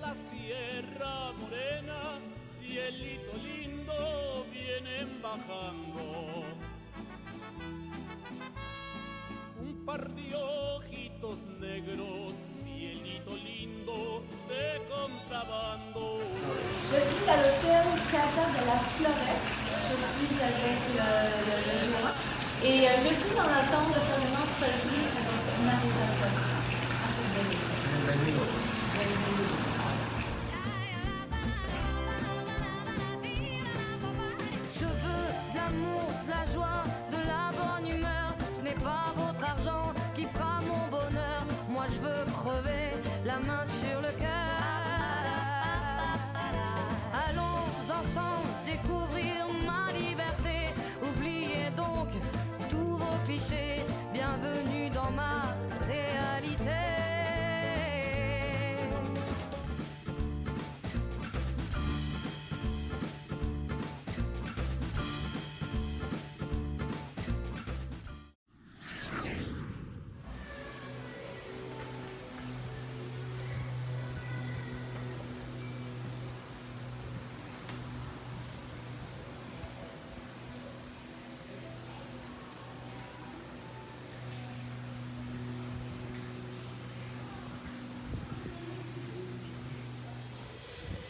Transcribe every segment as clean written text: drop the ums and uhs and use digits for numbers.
la Sierra Morena, cielito lindo, vienen bajando. Un par de ojitos negros, cielito lindo, de contrabando. Je suis à l'hôtel Casa de las Flores. Je suis avec le gérant. Et je suis dans l'attente de faire une entrevue avec Marisa Costa. À cette belle Je veux de l'amour, de la joie, de la bonne humeur. Ce n'est pas votre argent qui fera mon bonheur. Moi je veux crever la main sur le cœur. Allons ensemble découvrir ma liberté. Oubliez donc tous vos clichés. Bienvenue dans ma réalité.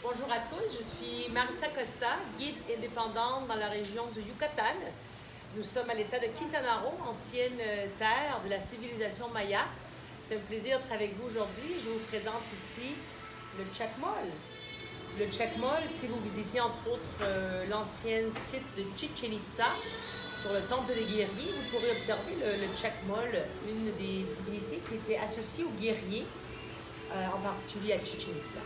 Bonjour à tous, je suis Marisa Costa, guide indépendante dans la région du Yucatan. Nous sommes à l'état de Quintana Roo, ancienne terre de la civilisation maya. C'est un plaisir d'être avec vous aujourd'hui. Je vous présente ici le Chacmol. Le Chacmol, si vous visitez entre autres l'ancien site de Chichen Itza, sur le temple des guerriers, vous pourrez observer le Chacmol, une des divinités qui était associée aux guerriers, en particulier à Chichen Itza.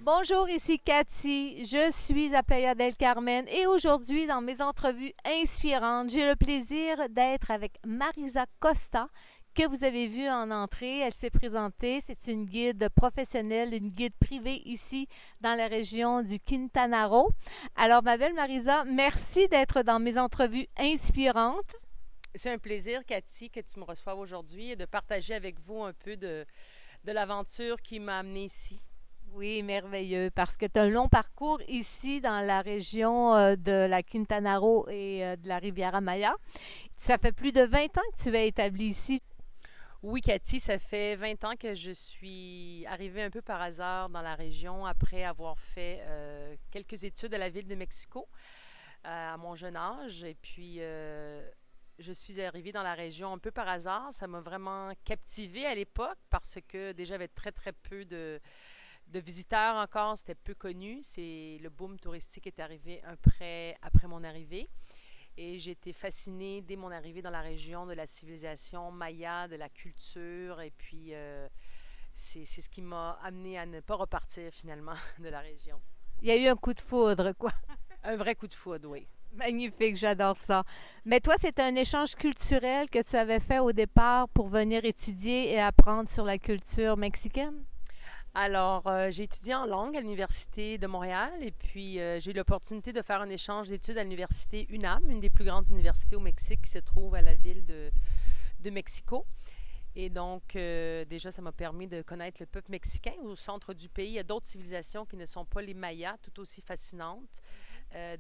Bonjour, ici Cathy, je suis à Playa del Carmen et aujourd'hui dans mes entrevues inspirantes, j'ai le plaisir d'être avec Marisa Costa que vous avez vue en entrée. Elle s'est présentée, c'est une guide professionnelle, une guide privée ici dans la région du Quintana Roo. Alors ma belle Marisa, merci d'être dans mes entrevues inspirantes. C'est un plaisir Cathy que tu me reçoives aujourd'hui et de partager avec vous un peu de l'aventure qui m'a amenée ici. Oui, merveilleux, parce que tu as un long parcours ici dans la région de la Quintana Roo et de la Riviera Maya. Ça fait plus de 20 ans que tu es établie ici. Oui, Cathy, ça fait 20 ans que je suis arrivée un peu par hasard dans la région après avoir fait quelques études à la ville de Mexico à mon jeune âge. Et puis, je suis arrivée dans la région un peu par hasard. Ça m'a vraiment captivée à l'époque parce que déjà, il y avait très, très peu de visiteurs encore, c'était peu connu. Le boom touristique est arrivé après mon arrivée. Et j'ai été fascinée dès mon arrivée dans la région de la civilisation maya, de la culture. Et puis, c'est ce qui m'a amenée à ne pas repartir finalement de la région. Il y a eu un coup de foudre, quoi. Un vrai coup de foudre, oui. Magnifique, j'adore ça. Mais toi, c'est un échange culturel que tu avais fait au départ pour venir étudier et apprendre sur la culture mexicaine? Alors, j'ai étudié en langue à l'Université de Montréal et puis j'ai eu l'opportunité de faire un échange d'études à l'Université UNAM, une des plus grandes universités au Mexique qui se trouve à la ville de Mexico. Et donc, déjà, ça m'a permis de connaître le peuple mexicain. Au centre du pays, il y a d'autres civilisations qui ne sont pas les Mayas, tout aussi fascinantes.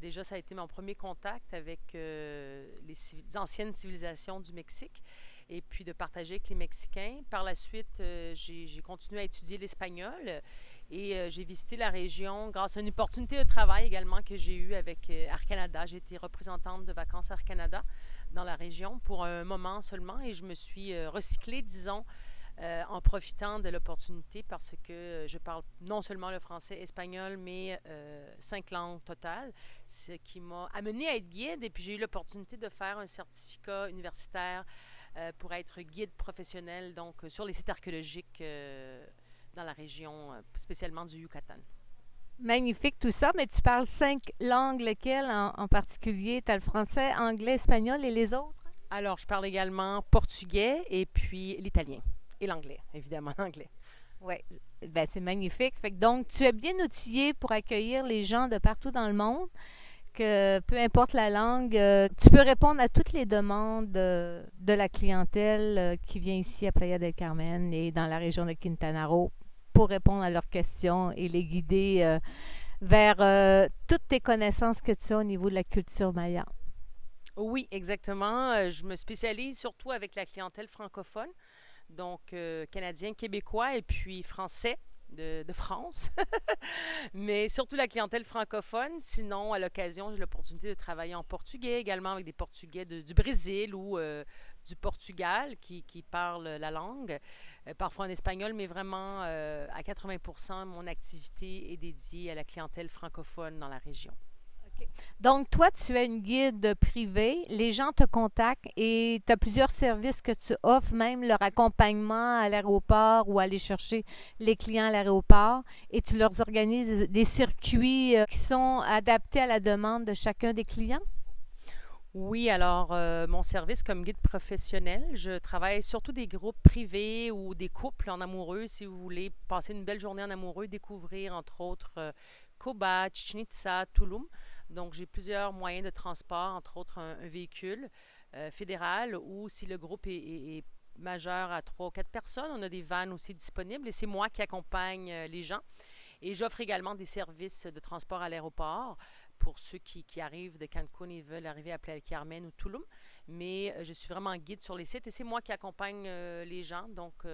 Déjà, ça a été mon premier contact avec les anciennes civilisations du Mexique et puis de partager avec les Mexicains. Par la suite, j'ai continué à étudier l'espagnol et j'ai visité la région grâce à une opportunité de travail également que j'ai eue avec Air Canada. J'ai été représentante de vacances Air Canada dans la région pour un moment seulement et je me suis recyclée, disons, en profitant de l'opportunité parce que je parle non seulement le français, espagnol, mais 5 langues totales, ce qui m'a amenée à être guide et puis j'ai eu l'opportunité de faire un certificat universitaire pour être guide professionnel donc sur les sites archéologiques dans la région, spécialement du Yucatan. Magnifique tout ça, mais tu parles 5 langues, lesquelles en particulier? Tu as le français, anglais, espagnol et les autres? Alors, je parle également portugais et puis l'italien. Et l'anglais, évidemment, l'anglais. Oui, ben, c'est magnifique. Fait que donc, tu es bien outillé pour accueillir les gens de partout dans le monde. que peu importe la langue, tu peux répondre à toutes les demandes de la clientèle qui vient ici à Playa del Carmen et dans la région de Quintana Roo pour répondre à leurs questions et les guider vers toutes tes connaissances que tu as au niveau de la culture maya. Oui, exactement. Je me spécialise surtout avec la clientèle francophone, donc canadien, québécois et puis français de France, mais surtout la clientèle francophone. Sinon, à l'occasion, j'ai l'opportunité de travailler en portugais également avec des Portugais du Brésil ou du Portugal qui parlent la langue, parfois en espagnol, mais vraiment à 80% mon activité est dédiée à la clientèle francophone dans la région. Donc, toi, tu es une guide privée. Les gens te contactent et tu as plusieurs services que tu offres, même leur accompagnement à l'aéroport ou aller chercher les clients à l'aéroport. Et tu leur organises des circuits qui sont adaptés à la demande de chacun des clients? Oui, alors mon service comme guide professionnel, je travaille surtout des groupes privés ou des couples en amoureux, si vous voulez passer une belle journée en amoureux, découvrir entre autres Coba, Chichén Itzá, Tulum. Donc j'ai plusieurs moyens de transport, entre autres un véhicule fédéral ou si le groupe est majeur à 3 ou 4 personnes, on a des vannes aussi disponibles et c'est moi qui accompagne les gens. Et j'offre également des services de transport à l'aéroport pour ceux qui arrivent de Cancun et veulent arriver à Playa del Carmen ou Tulum. Mais je suis vraiment guide sur les sites et c'est moi qui accompagne les gens. Donc,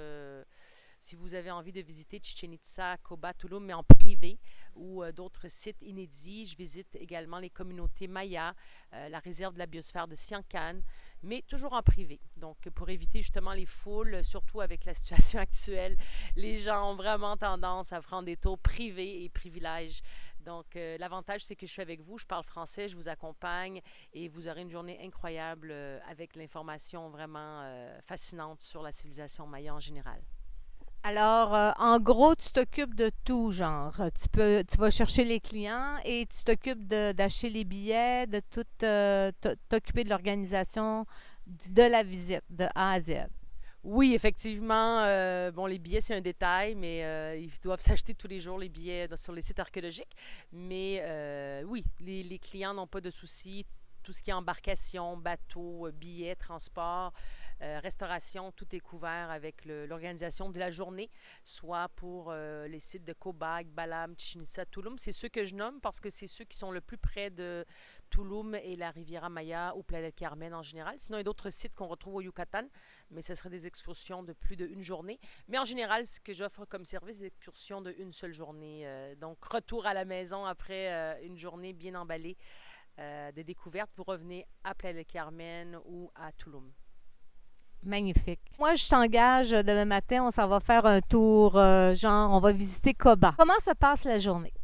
si vous avez envie de visiter Chichén Itzá, Coba, Tulum, mais en privé ou d'autres sites inédits, je visite également les communautés mayas, la réserve de la biosphère de Siancan, mais toujours en privé. Donc, pour éviter justement les foules, surtout avec la situation actuelle, les gens ont vraiment tendance à prendre des tours privés et privilèges. Donc, l'avantage, c'est que je suis avec vous, je parle français, je vous accompagne et vous aurez une journée incroyable avec l'information vraiment fascinante sur la civilisation maya en général. Alors, en gros, tu t'occupes de tout, genre. Tu vas chercher les clients et tu t'occupes d'acheter les billets, de tout t'occuper de l'organisation de la visite, de A à Z. Oui, effectivement. Bon, les billets, c'est un détail, mais ils doivent s'acheter tous les jours, les billets sur les sites archéologiques. Mais oui, les clients n'ont pas de soucis. Tout ce qui est embarcation, bateau, billets, transport, restauration, tout est couvert avec l'organisation de la journée, soit pour les sites de Coba, Balam, Chichén Itzá, Tulum. C'est ceux que je nomme parce que c'est ceux qui sont le plus près de Tulum et la Riviera Maya ou Playa del Carmen en général. Sinon, il y a d'autres sites qu'on retrouve au Yucatan, mais ce serait des excursions de plus d'une journée. Mais en général, ce que j'offre comme service, c'est des excursions d'une seule journée. Donc, retour à la maison après une journée bien emballée de découverte. Vous revenez à Playa del Carmen ou à Tulum. Magnifique. Moi, je t'engage demain matin, on s'en va faire un tour, genre, on va visiter Coba. Comment se passe la journée?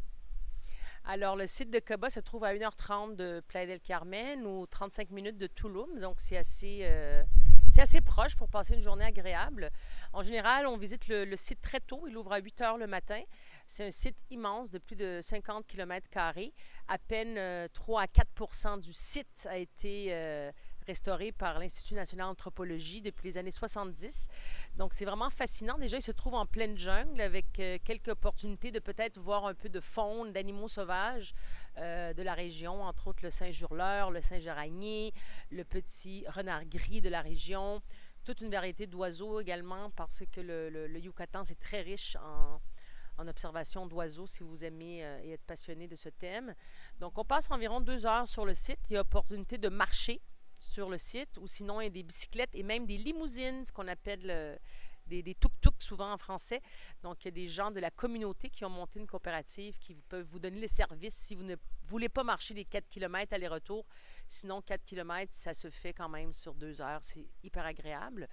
Alors, le site de Coba se trouve à 1h30 de Playa del Carmen ou 35 minutes de Tulum. Donc, c'est assez proche pour passer une journée agréable. En général, on visite le site très tôt. Il ouvre à 8 h le matin. C'est un site immense de plus de 50 km². À peine 3 à 4 % du site a été restauré par l'Institut national d'anthropologie depuis les années 70. Donc, c'est vraiment fascinant. Déjà, il se trouve en pleine jungle avec quelques opportunités de peut-être voir un peu de faune, d'animaux sauvages de la région, entre autres le singe hurleur, le singe araignée, le petit renard gris de la région, toute une variété d'oiseaux également parce que le Yucatan, c'est très riche en observation d'oiseaux si vous aimez et êtes passionné de ce thème. Donc, on passe environ 2 heures sur le site. Il y a opportunité de marcher sur le site ou sinon il y a des bicyclettes et même des limousines, ce qu'on appelle des tuk-tuk souvent en français. Donc, il y a des gens de la communauté qui ont monté une coopérative qui peuvent vous donner les services si vous ne voulez pas marcher les 4 km aller-retour. Sinon, 4 km, ça se fait quand même sur 2 heures. C'est hyper agréable.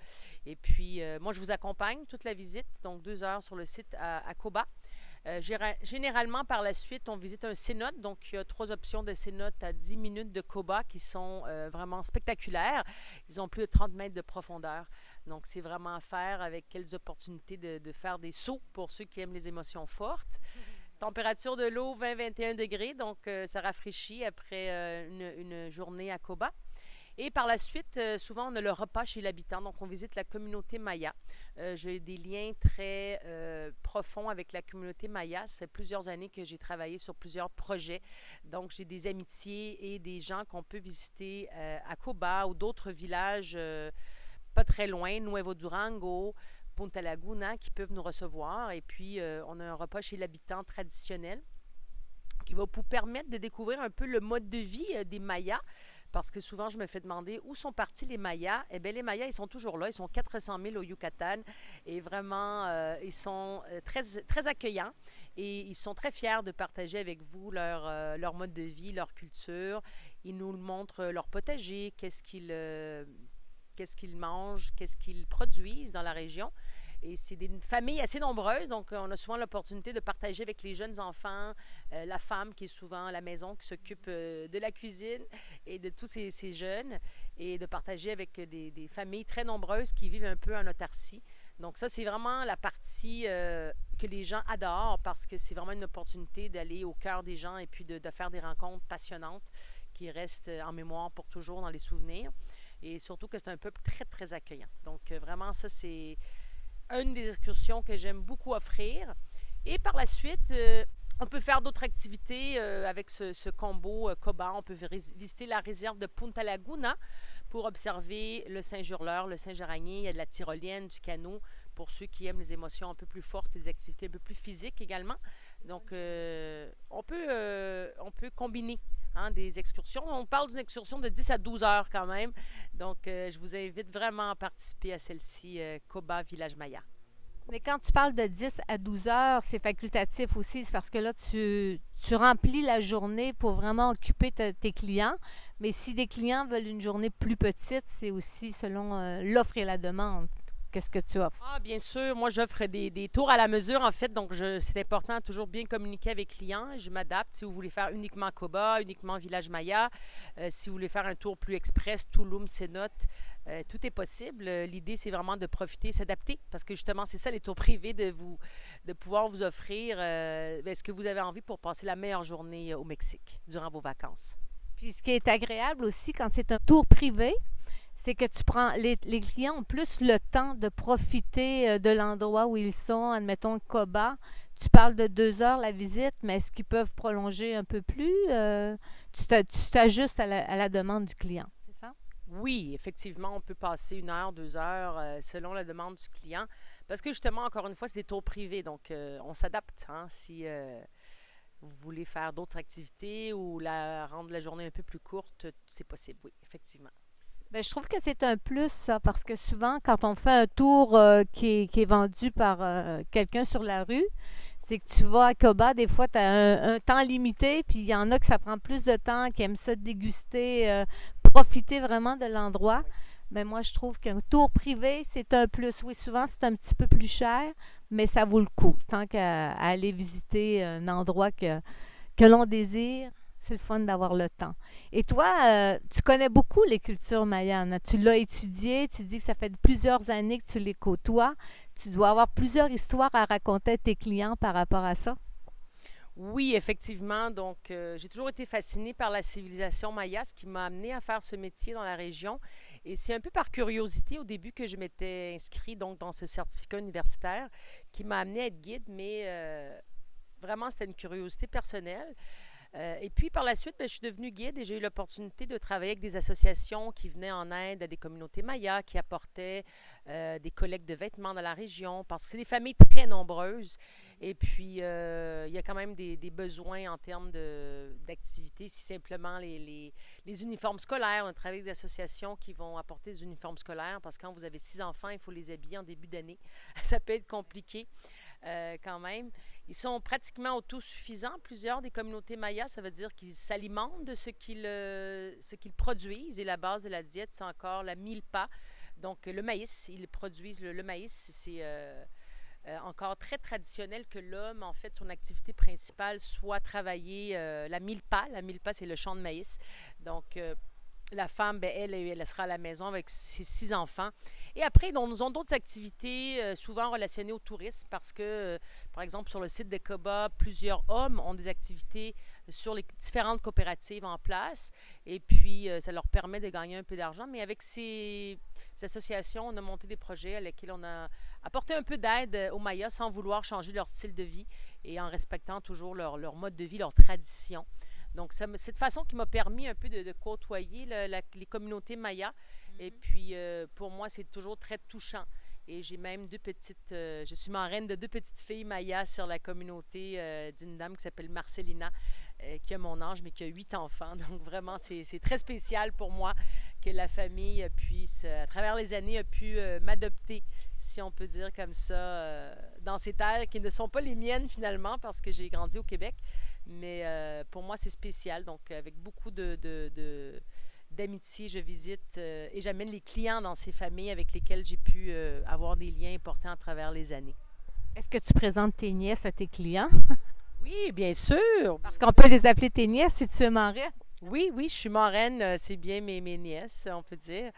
Et puis, moi, je vous accompagne toute la visite. Donc, 2 heures sur le site à Coba. Généralement, par la suite, on visite un cénote. Donc, il y a 3 options de cénote à 10 minutes de Coba qui sont vraiment spectaculaires. Ils ont plus de 30 mètres de profondeur. Donc, c'est vraiment à faire avec quelles opportunités de faire des sauts pour ceux qui aiment les émotions fortes. Température de l'eau, 20-21 degrés. Donc, ça rafraîchit après une journée à Coba. Et par la suite, souvent, on a le repas chez l'habitant. Donc, on visite la communauté Maya. J'ai des liens très profonds avec la communauté Maya. Ça fait plusieurs années que j'ai travaillé sur plusieurs projets. Donc, j'ai des amitiés et des gens qu'on peut visiter à Coba ou d'autres villages pas très loin, Nuevo Durango, Punta Laguna, qui peuvent nous recevoir. Et puis, on a un repas chez l'habitant traditionnel qui va vous permettre de découvrir un peu le mode de vie des Mayas. Parce que souvent, je me fais demander où sont partis les Mayas. Eh bien, les Mayas, ils sont toujours là. Ils sont 400 000 au Yucatan. Et vraiment, ils sont très, très accueillants. Et ils sont très fiers de partager avec vous leur mode de vie, leur culture. Ils nous montrent leur potager, qu'est-ce qu'ils mangent, qu'est-ce qu'ils produisent dans la région. Et c'est des familles assez nombreuses, donc on a souvent l'opportunité de partager avec les jeunes enfants, la femme qui est souvent à la maison, qui s'occupe de la cuisine et de tous ces jeunes, et de partager avec des familles très nombreuses qui vivent un peu en autarcie. Donc ça, c'est vraiment la partie que les gens adorent parce que c'est vraiment une opportunité d'aller au cœur des gens et puis de faire des rencontres passionnantes qui restent en mémoire pour toujours dans les souvenirs. Et surtout que c'est un peuple très, très accueillant. Donc vraiment, ça, c'est une des excursions que j'aime beaucoup offrir. Et par la suite, on peut faire d'autres activités avec ce combo Coba. On peut visiter la réserve de Punta Laguna pour observer le singe hurleur, le singe araignée. Il y a de la tyrolienne, du canot pour ceux qui aiment les émotions un peu plus fortes et des activités un peu plus physiques également. Donc, on peut combiner des excursions. On parle d'une excursion de 10 à 12 heures quand même. Donc, je vous invite vraiment à participer à celle-ci, Coba Village Maya. Mais quand tu parles de 10 à 12 heures, c'est facultatif aussi. C'est parce que là, tu remplis la journée pour vraiment occuper tes clients. Mais si des clients veulent une journée plus petite, c'est aussi selon l'offre et la demande. Qu'est-ce que tu offres? Ah, bien sûr. Moi, j'offre des tours à la mesure, en fait. Donc, c'est important de toujours bien communiquer avec les clients. Je m'adapte. Si vous voulez faire uniquement Coba, uniquement Village Maya, si vous voulez faire un tour plus express, Tulum, Cenote, tout est possible. L'idée, c'est vraiment de profiter, s'adapter. Parce que justement, c'est ça, les tours privés, de pouvoir vous offrir ce que vous avez envie pour passer la meilleure journée au Mexique durant vos vacances. Puis, ce qui est agréable aussi quand c'est un tour privé, c'est que les clients ont plus le temps de profiter de l'endroit où ils sont. Admettons, Coba, tu parles de 2 heures la visite, mais est-ce qu'ils peuvent prolonger un peu plus? Tu t'ajustes à la demande du client, c'est ça? Oui, effectivement, on peut passer 1 heure, 2 heures selon la demande du client. Parce que justement, encore une fois, c'est des tours privés, donc on s'adapte. Si vous voulez faire d'autres activités ou rendre la journée un peu plus courte, c'est possible, oui, effectivement. Bien, je trouve que c'est un plus, ça, parce que souvent, quand on fait un tour qui est vendu par quelqu'un sur la rue, c'est que tu vas à Coba, des fois, tu as un temps limité, puis il y en a que ça prend plus de temps, qui aiment ça déguster, profiter vraiment de l'endroit. Mais moi, je trouve qu'un tour privé, c'est un plus. Oui, souvent, c'est un petit peu plus cher, mais ça vaut le coup, tant qu'à aller visiter un endroit que l'on désire. C'est le fun d'avoir le temps. Et toi, tu connais beaucoup les cultures mayanes. Tu l'as étudié, tu dis que ça fait plusieurs années que tu les côtoies. Tu dois avoir plusieurs histoires à raconter à tes clients par rapport à ça. Oui, effectivement. Donc, j'ai toujours été fascinée par la civilisation maya, ce qui m'a amenée à faire ce métier dans la région. Et c'est un peu par curiosité au début que je m'étais inscrite donc, dans ce certificat universitaire qui m'a amenée à être guide, mais vraiment, c'était une curiosité personnelle. Et puis, par la suite, je suis devenue guide et j'ai eu l'opportunité de travailler avec des associations qui venaient en aide à des communautés mayas, qui apportaient des collectes de vêtements dans la région, parce que c'est des familles très nombreuses. Et puis, il y a quand même des besoins en termes d'activités, si simplement les uniformes scolaires. On travaille avec des associations qui vont apporter des uniformes scolaires, parce que quand vous avez 6 enfants, il faut les habiller en début d'année. Ça peut être compliqué. Quand même. Ils sont pratiquement autosuffisants. Plusieurs des communautés mayas, ça veut dire qu'ils s'alimentent de ce qu'ils produisent. Et la base de la diète, c'est encore la milpa. Donc, le maïs, ils produisent le maïs. C'est encore très traditionnel que l'homme, en fait, son activité principale soit travailler la milpa. La milpa, c'est le champ de maïs. Donc, la femme, elle sera à la maison avec ses 6 enfants. Et après, nous avons d'autres activités souvent relationnées au tourisme parce que, par exemple, sur le site de Coba, plusieurs hommes ont des activités sur les différentes coopératives en place. Et puis, ça leur permet de gagner un peu d'argent. Mais avec ces associations, on a monté des projets à lesquels on a apporté un peu d'aide aux Mayas sans vouloir changer leur style de vie et en respectant toujours leur mode de vie, leur tradition. Donc, c'est de façon qui m'a permis un peu de côtoyer les communautés mayas. Et puis, pour moi, c'est toujours très touchant. Et j'ai même je suis marraine de 2 petites filles mayas sur la communauté d'une dame qui s'appelle Marcelina, qui a mon âge, mais qui a 8 enfants. Donc, vraiment, c'est très spécial pour moi que la famille puisse, à travers les années, a pu m'adopter, si on peut dire comme ça, dans ces terres qui ne sont pas les miennes, finalement, parce que j'ai grandi au Québec. Mais pour moi, c'est spécial. Donc, avec beaucoup d'amitié, je visite et j'amène les clients dans ces familles avec lesquelles j'ai pu avoir des liens importants à travers les années. Est-ce que tu présentes tes nièces à tes clients? Oui, bien sûr. Parce qu'on peut les appeler tes nièces si tu es marraine. Oui, je suis marraine. C'est bien mes nièces, on peut dire.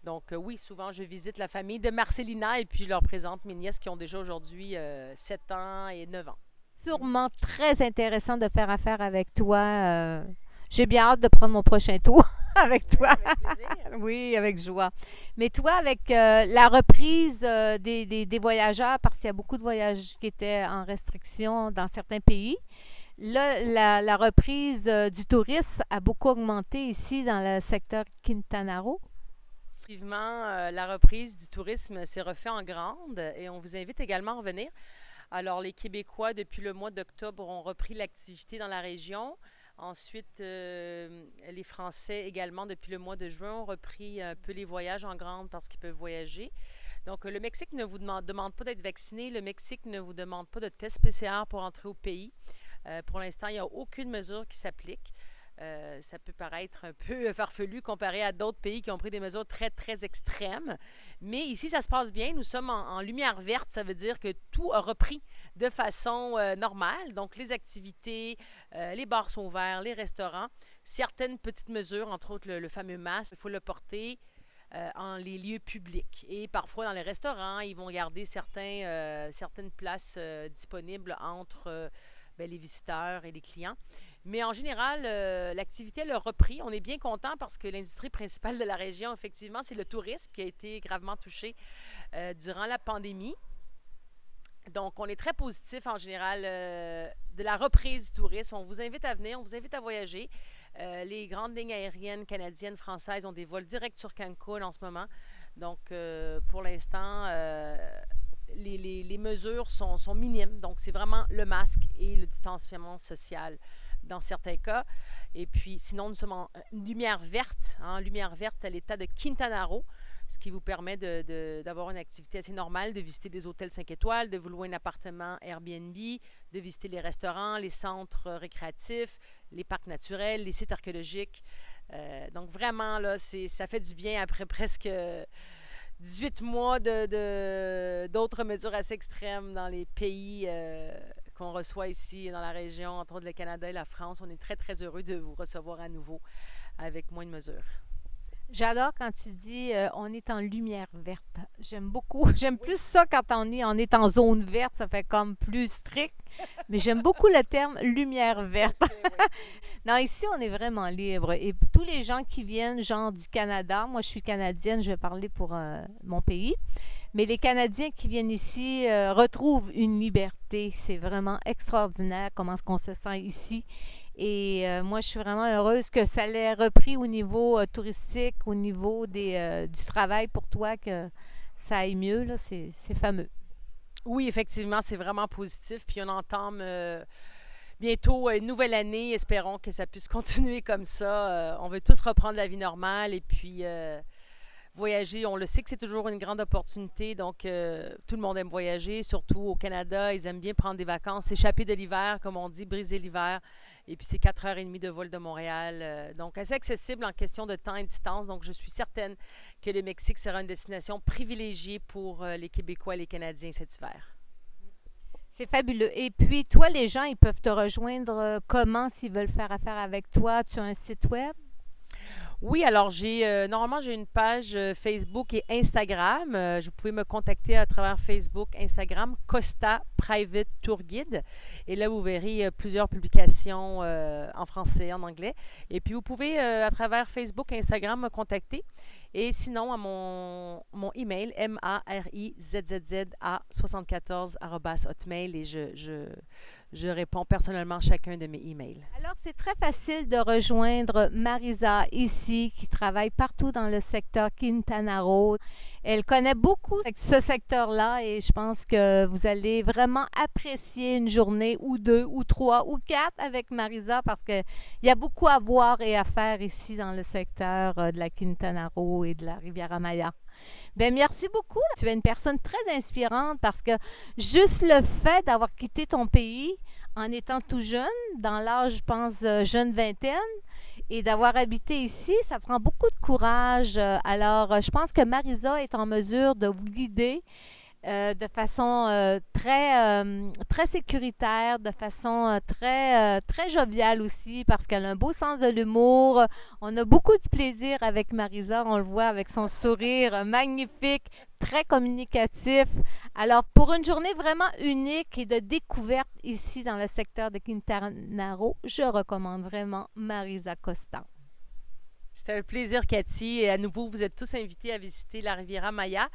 Donc, oui, souvent, je visite la famille de Marcelina et puis je leur présente mes nièces qui ont déjà aujourd'hui 7 ans et 9 ans. Sûrement très intéressant de faire affaire avec toi. J'ai bien hâte de prendre mon prochain tour avec toi. Oui, avec plaisir. Oui, avec joie. Mais toi, avec la reprise des voyageurs, parce qu'il y a beaucoup de voyages qui étaient en restriction dans certains pays, là, la reprise du tourisme a beaucoup augmenté ici dans le secteur Quintana Roo. Effectivement, la reprise du tourisme s'est refait en grande et on vous invite également à revenir. Alors, les Québécois, depuis le mois d'octobre, ont repris l'activité dans la région. Ensuite, les Français également, depuis le mois de juin, ont repris un peu les voyages en grande parce qu'ils peuvent voyager. Donc, le Mexique ne vous demande pas d'être vacciné. Le Mexique ne vous demande pas de test PCR pour entrer au pays. Pour l'instant, il n'y a aucune mesure qui s'applique. Ça peut paraître un peu farfelu comparé à d'autres pays qui ont pris des mesures très, très extrêmes. Mais ici, ça se passe bien. Nous sommes en lumière verte. Ça veut dire que tout a repris de façon normale. Donc, les activités, les bars sont ouverts, les restaurants. Certaines petites mesures, entre autres le fameux masque, il faut le porter en les lieux publics. Et parfois, dans les restaurants, ils vont garder certaines places disponibles entre les visiteurs et les clients. Mais en général, l'activité elle a repris. On est bien content parce que l'industrie principale de la région, effectivement, c'est le tourisme qui a été gravement touché durant la pandémie. Donc, on est très positif en général de la reprise du tourisme. On vous invite à venir, on vous invite à voyager. Les grandes lignes aériennes canadiennes, françaises ont des vols directs sur Cancun en ce moment. Donc, pour l'instant, les mesures sont minimes. Donc, c'est vraiment le masque et le distanciement social dans certains cas. Et puis, sinon, nous sommes en lumière verte à l'état de Quintana Roo, ce qui vous permet d'avoir une activité assez normale, de visiter des hôtels 5 étoiles, de vous louer un appartement Airbnb, de visiter les restaurants, les centres récréatifs, les parcs naturels, les sites archéologiques. Donc, vraiment, là, ça fait du bien après presque 18 mois d'autres mesures assez extrêmes dans les pays qu'on reçoit ici dans la région, entre autres le Canada et la France. On est très, très heureux de vous recevoir à nouveau avec moins de mesures. J'adore quand tu dis on est en lumière verte. J'aime beaucoup. J'aime plus ça quand on est en zone verte. Ça fait comme plus strict. Mais j'aime beaucoup le terme lumière verte. Non, ici, on est vraiment libre. Et tous les gens qui viennent, genre du Canada, moi, je suis canadienne, je vais parler pour mon pays. Mais les Canadiens qui viennent ici retrouvent une liberté. C'est vraiment extraordinaire comment est-ce qu'on se sent ici. Et moi, je suis vraiment heureuse que ça l'ait repris au niveau touristique, au niveau du travail pour toi, que ça aille mieux. Là, c'est fameux. Oui, effectivement, c'est vraiment positif. Puis on entame bientôt une nouvelle année. Espérons que ça puisse continuer comme ça. On veut tous reprendre la vie normale et puis voyager. On le sait que c'est toujours une grande opportunité. Donc, tout le monde aime voyager, surtout au Canada. Ils aiment bien prendre des vacances, s'échapper de l'hiver, comme on dit, briser l'hiver. Et puis, c'est 4h30 de vol de Montréal. Donc, assez accessible en question de temps et distance. Donc, je suis certaine que le Mexique sera une destination privilégiée pour les Québécois et les Canadiens cet hiver. C'est fabuleux. Et puis, toi, les gens, ils peuvent te rejoindre comment s'ils veulent faire affaire avec toi? Tu as un site web? Oui, alors normalement j'ai une page Facebook et Instagram. Vous pouvez me contacter à travers Facebook, Instagram, Costa Private Tour Guide. Et là, vous verrez plusieurs publications en français, en anglais. Et puis, vous pouvez à travers Facebook et Instagram me contacter. Et sinon, à mon email, marizzza74@hotmail, et je réponds personnellement à chacun de mes emails. Alors, c'est très facile de rejoindre Marisa ici, qui travaille partout dans le secteur Quintana Roo. Elle connaît beaucoup ce secteur-là et je pense que vous allez vraiment apprécier une journée ou deux ou trois ou quatre avec Marisa parce qu'il y a beaucoup à voir et à faire ici dans le secteur de la Quintana Roo et de la Riviera Maya. Bien, merci beaucoup. Tu es une personne très inspirante parce que juste le fait d'avoir quitté ton pays en étant tout jeune, dans l'âge, je pense, jeune vingtaine, et d'avoir habité ici, ça prend beaucoup de courage. Alors, je pense que Marisa est en mesure de vous guider de façon très sécuritaire, de façon très joviale aussi, parce qu'elle a un beau sens de l'humour. On a beaucoup de plaisir avec Marisa, on le voit avec son sourire magnifique, très communicatif. Alors, pour une journée vraiment unique et de découverte ici dans le secteur de Quintana Roo, je recommande vraiment Marisa Costa. C'était un plaisir, Cathy. Et à nouveau, vous êtes tous invités à visiter la Riviera Maya.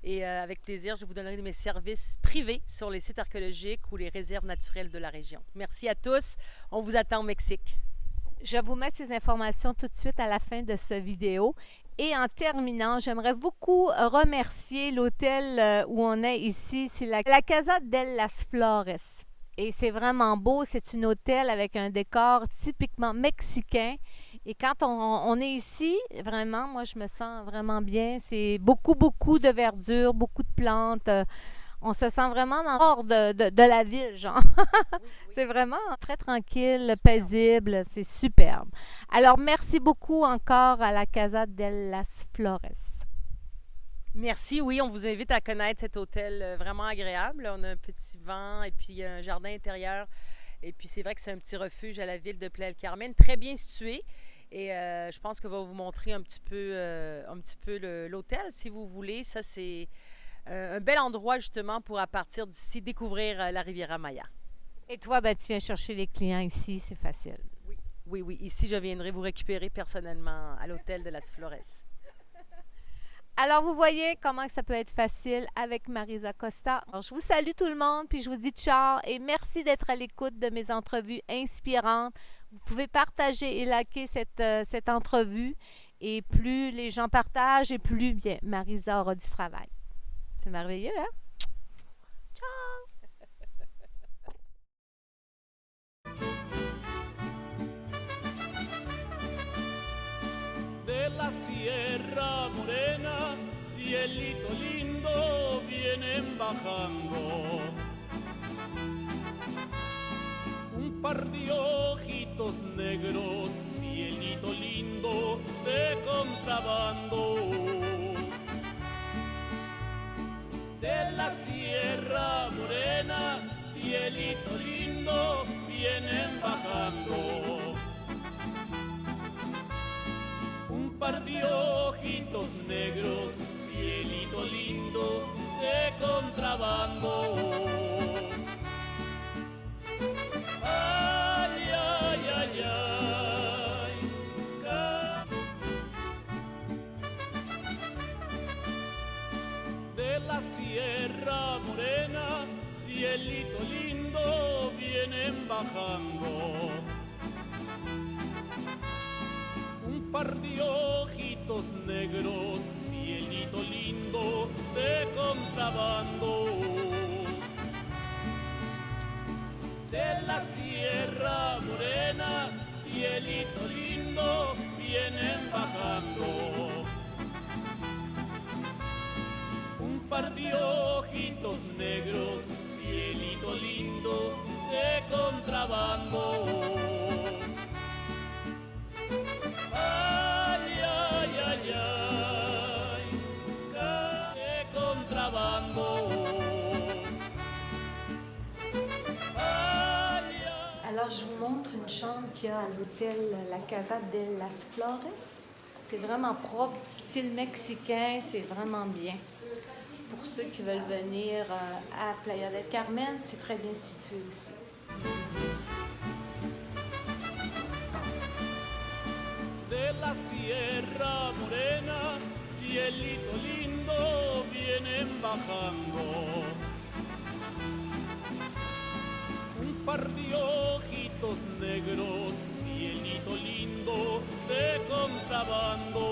Et avec plaisir, je vous donnerai mes services privés sur les sites archéologiques ou les réserves naturelles de la région. Merci à tous. On vous attend au Mexique. Je vous mets ces informations tout de suite à la fin de cette vidéo. Et en terminant, j'aimerais beaucoup remercier l'hôtel où on est ici. C'est la Casa de las Flores. Et c'est vraiment beau. C'est un hôtel avec un décor typiquement mexicain. Et quand on est ici, vraiment, moi, je me sens vraiment bien. C'est beaucoup de verdure, beaucoup de plantes. On se sent vraiment hors de la ville, genre. Oui. C'est vraiment très tranquille, paisible. C'est superbe. Alors, merci beaucoup encore à la Casa de las Flores. Merci, oui, on vous invite à connaître cet hôtel vraiment agréable. On a un petit vent et puis un jardin intérieur. Et puis, c'est vrai que c'est un petit refuge à la ville de Playa del Carmen, très bien situé. Et je pense que va vous montrer un petit peu l'hôtel, si vous voulez. Ça, c'est un bel endroit, justement, pour, à partir d'ici, découvrir la Riviera Maya. Et toi, ben, tu viens chercher les clients ici, c'est facile. Oui. Ici, je viendrai vous récupérer personnellement à l'hôtel de Las Flores. Alors, vous voyez comment ça peut être facile avec Marisa Costa. Alors, je vous salue tout le monde, puis je vous dis ciao et merci d'être à l'écoute de mes entrevues inspirantes. Vous pouvez partager et liker cette entrevue. Et plus les gens partagent, et plus bien Marisa aura du travail. C'est merveilleux, hein? Ciao! De la Sierra Morena, cielito lindo, vienen bajando un par de ojitos negros, cielito lindo, de contrabando. De la Sierra Morena, cielito lindo, vienen bajando un par de ojitos negros, cielito lindo, de contrabando. Ay, ay, ay, ay, de la Sierra Morena, cielito lindo, vienen bajando un par de ojitos negros, cielito lindo, de contrabando. De la Sierra Morena, cielito lindo, vienen bajando un par de ojitos negros, cielito lindo, de contrabando. Ay, ay, ay, ay, de contrabando. Alors, je vous montre une chambre qu'il y a à l'hôtel La Casa de las Flores. C'est vraiment propre, style mexicain, c'est vraiment bien. Pour ceux qui veulent venir à Playa del Carmen, c'est très bien situé aussi. De la Sierra Morena, cielito lindo, vienen bajando. Un par de ojitos negros, cielito lindo, de contrabando.